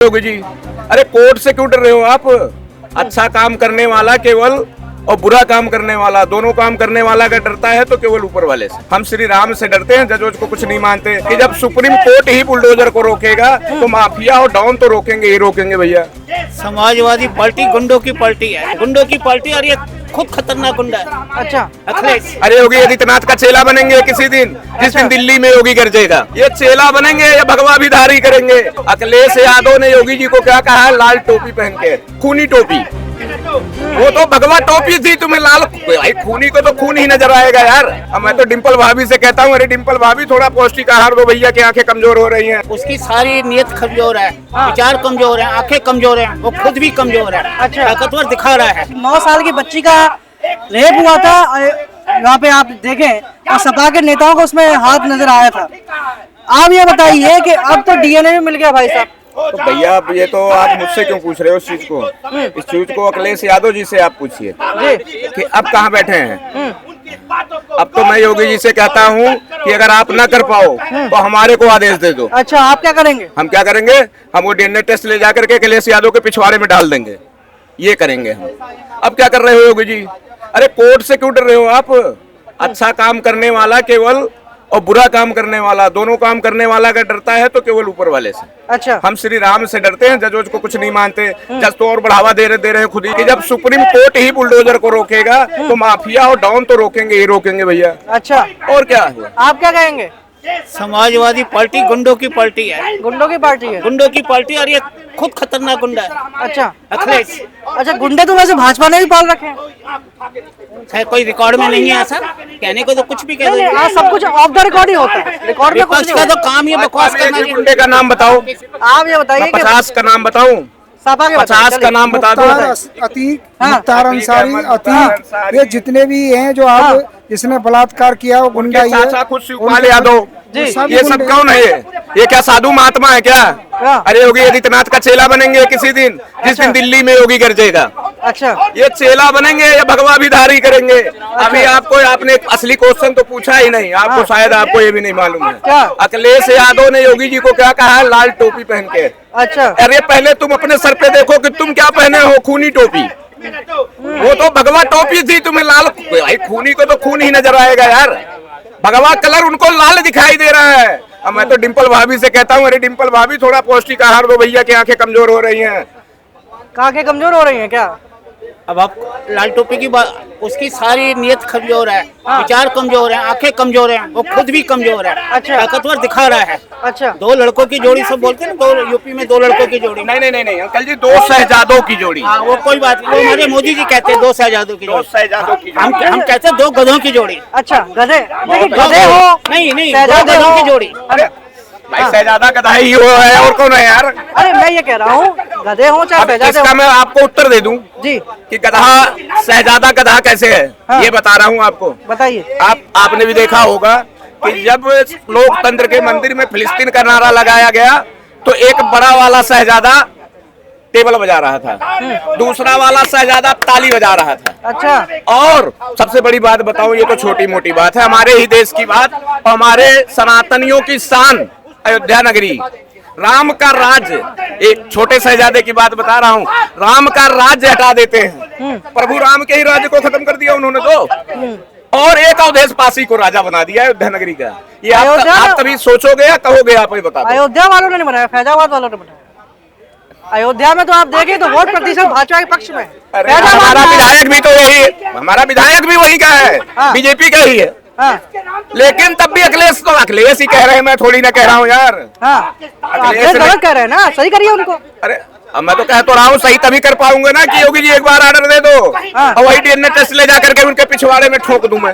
योगी जी, अरे कोर्ट से क्यों डर रहे हो आप? अच्छा काम करने वाला केवल और बुरा काम करने वाला, दोनों काम करने वाला अगर डरता है तो केवल ऊपर वाले से। हम श्री राम से डरते हैं, जजों को कुछ नहीं मानते कि जब सुप्रीम कोर्ट ही बुलडोजर को रोकेगा तो माफिया और डॉन तो रोकेंगे ही रोकेंगे भैया। समाजवादी पार्टी गुंडों की पार्टी है, गुंडों की पार्टी, और ये खुद खतरनाक गुंडा है। अच्छा, अखिलेश अरे योगी आदित्यनाथ का चेला बनेंगे किसी दिन, जिस दिन दिल्ली में योगी गरजेगा। ये चेला बनेंगे या भगवा भी धारी करेंगे। अखिलेश यादव ने योगी जी को क्या कहा है? लाल टोपी पहन के, खूनी टोपी। वो तो भगवा टोपी थी, तुम्हें लाल, भाई खूनी को तो खून ही नजर आएगा यार। अब मैं तो डिम्पल भाभी से कहता हूँ, अरे डिम्पल भाभी थोड़ा पौष्टिक आहार दो भैया की आंखें कमजोर हो रही हैं। उसकी सारी नीयत कमजोर है, विचार कमजोर है, आंखें कमजोर है, वो खुद भी कमजोर है। अच्छा। ताकतवर दिखा रहा है। 9 साल की बच्ची का रेप हुआ था, यहाँ पे आप देखें और सपा के नेताओं को उसमें हाथ नजर आया था। आप ये बताइए कि अब तो डीएनए भी मिल गया भाई साहब। तो भैया अब ये तो आप मुझसे क्यों पूछ रहे हो इस चीज को? इस चीज को अखिलेश यादव जी से आप पूछिए कि अब कहाँ बैठे हैं। अब तो मैं योगी जी से कहता हूँ कि अगर आप ना कर पाओ तो हमारे को आदेश दे दो। अच्छा, आप क्या करेंगे? हम क्या करेंगे? हम वो डीएनए टेस्ट ले जाकर के अखिलेश यादव के पिछवाड़े में डाल देंगे। ये करेंगे हम। अब क्या कर रहे हो योगी जी? अरे कोर्ट से क्यों डर रहे हो आप? अच्छा काम करने वाला केवल और बुरा काम करने वाला, दोनों काम करने वाला अगर डरता है तो केवल ऊपर वाले से। अच्छा, हम श्री राम से डरते हैं, जजों को कुछ नहीं मानते। जज तो और बढ़ावा दे रहे हैं खुद ही कि जब सुप्रीम कोर्ट ही बुलडोजर को रोकेगा तो माफिया और डॉन तो रोकेंगे ही रोकेंगे भैया। अच्छा, और क्या? आप क्या कहेंगे? समाजवादी पार्टी गुंडों की पार्टी है, गुंडों की पार्टी है। गुंडों की पार्टी, और ये खुद खतरनाक गुंडा है। अच्छा, अखिलेश अच्छा, गुंडे तो वैसे भाजपा ने भी पाल रखे हैं। है, कोई रिकॉर्ड में नहीं है ऐसा, कहने को तो कुछ भी कह नहीं, दो। आज सब कुछ ऑफ द रिकॉर्ड ही होता है, रिकॉर्ड में कुछ विपक्ष नहीं का होता। तो काम ये बकवास करना है। गुंडे का नाम बताओ। आप ये बताइए कि 50 का नाम बताऊं? सपा के 50 का नाम बता दो। अतीक, हाँ। मुख्तार अंसारी, अतीक, ये जितने भी हैं जो आप जिसने बलात्कार किया वो गुंडा ही चाचा है। खुद शिवपाल यादव, जी। ये सब कौन है? ये क्या साधु महात्मा है क्या? अरे योगी आदित्यनाथ का चेला बनेंगे किसी दिन, जिस दिन दिल्ली में योगी गरजेगा। अच्छा, ये चेला बनेंगे या भगवा भी धारी करेंगे। अभी आपने असली क्वेश्चन तो पूछा ही नहीं। आपको शायद आपको ये भी नहीं मालूम है। क्या? अखिलेश यादव ने योगी जी को क्या कहा है? लाल टोपी पहन के। अच्छा, अरे पहले तुम अपने सर पे देखो कि तुम क्या पहने हो? खूनी टोपी। वो तो भगवा टोपी थी, तुम्हें लाल, भाई खूनी को तो खून ही नजर आएगा यार। भगवा कलर उनको लाल दिखाई दे रहा है। अब मैं तो डिम्पल भाभी से कहता हूँ, अरे डिम्पल भाभी थोड़ा पौष्टिक आहार दो भैया की आंखें कमजोर हो रही हैं। आंखें कमजोर हो रही हैं क्या? अब आप लाल टोपी की बात, उसकी सारी नीयत कमजोर है, विचार कमजोर है, आंखें कमजोर है, वो खुद भी कमजोर है। अच्छा। ताकतवर दिखा रहा है। अच्छा, 2 लड़कों की जोड़ी सब बोलते हैं ना, 2 यूपी में 2 लड़कों की जोड़ी। नहीं अंकल जी, 2 शहजादों की जोड़ी। हाँ, वो कोई बात नहीं, वो हमारे मोदी जी कहते हैं 2 शहजादों की 2 जोड़ी। शहजादों की हम कहते हैं 2 गधों की जोड़ी। अच्छा, गधे, देखिए दो- गधे हो, नहीं, 2 शहजादे गधों हो। की जोड़ी। अरे भाई शहजादा गधा ही हो है, और कौन है यार? अरे मैं ये कह रहा हूँ, गधे हो चाहे अब शहजादे इसका हो। मैं आपको उत्तर दे दूं जी, कि गधा शहजादा गधा कैसे है। हाँ। ये बता रहा हूँ आपको। बताइए। आपने भी देखा होगा कि जब लोकतंत्र के मंदिर में फिलिस्तीन का नारा लगाया गया तो एक बड़ा वाला शहजादा टेबल बजा रहा था, दूसरा वाला शहजादा ताली बजा रहा था। अच्छा, और सबसे बड़ी बात बताऊं, ये तो छोटी मोटी बात है, हमारे ही देश की बात और हमारे सनातनियों की शान अयोध्या नगरी, राम का राज्य। एक छोटे शहजादे की बात बता रहा हूँ, राम का राज्य हटा देते हैं। प्रभु राम के ही राज्य को खत्म कर दिया उन्होंने तो, और एक अवधेश पासी को राजा बना दिया अयोध्या नगरी का। ये आप कभी सोचोगे या कहोगे? आप ही बता दो। अयोध्या वालों ने नहीं बनाया, फैजाबाद वालों ने बनाया। अयोध्या में तो आप देखें तो वोट प्रतिशत भाजपा के पक्ष में। अरे हमारा विधायक भी तो यही है, हमारा विधायक भी वही का है, हाँ। बीजेपी का ही है। हाँ, लेकिन तब भी अखिलेश ही कह रहे हैं, मैं थोड़ी ना कह रहा हूँ यार। हाँ, अखिलेश गलत कह रहे हैं ना, सही करिए उनको। अरे अब मैं तो कह तो रहा हूँ, सही तभी कर पाऊंगा ना कि योगी जी एक बार ऑर्डर दे दो हाँ। और वही डीएनए टेस्ट ले जा करके उनके पिछवाड़े में ठोक दूं मैं।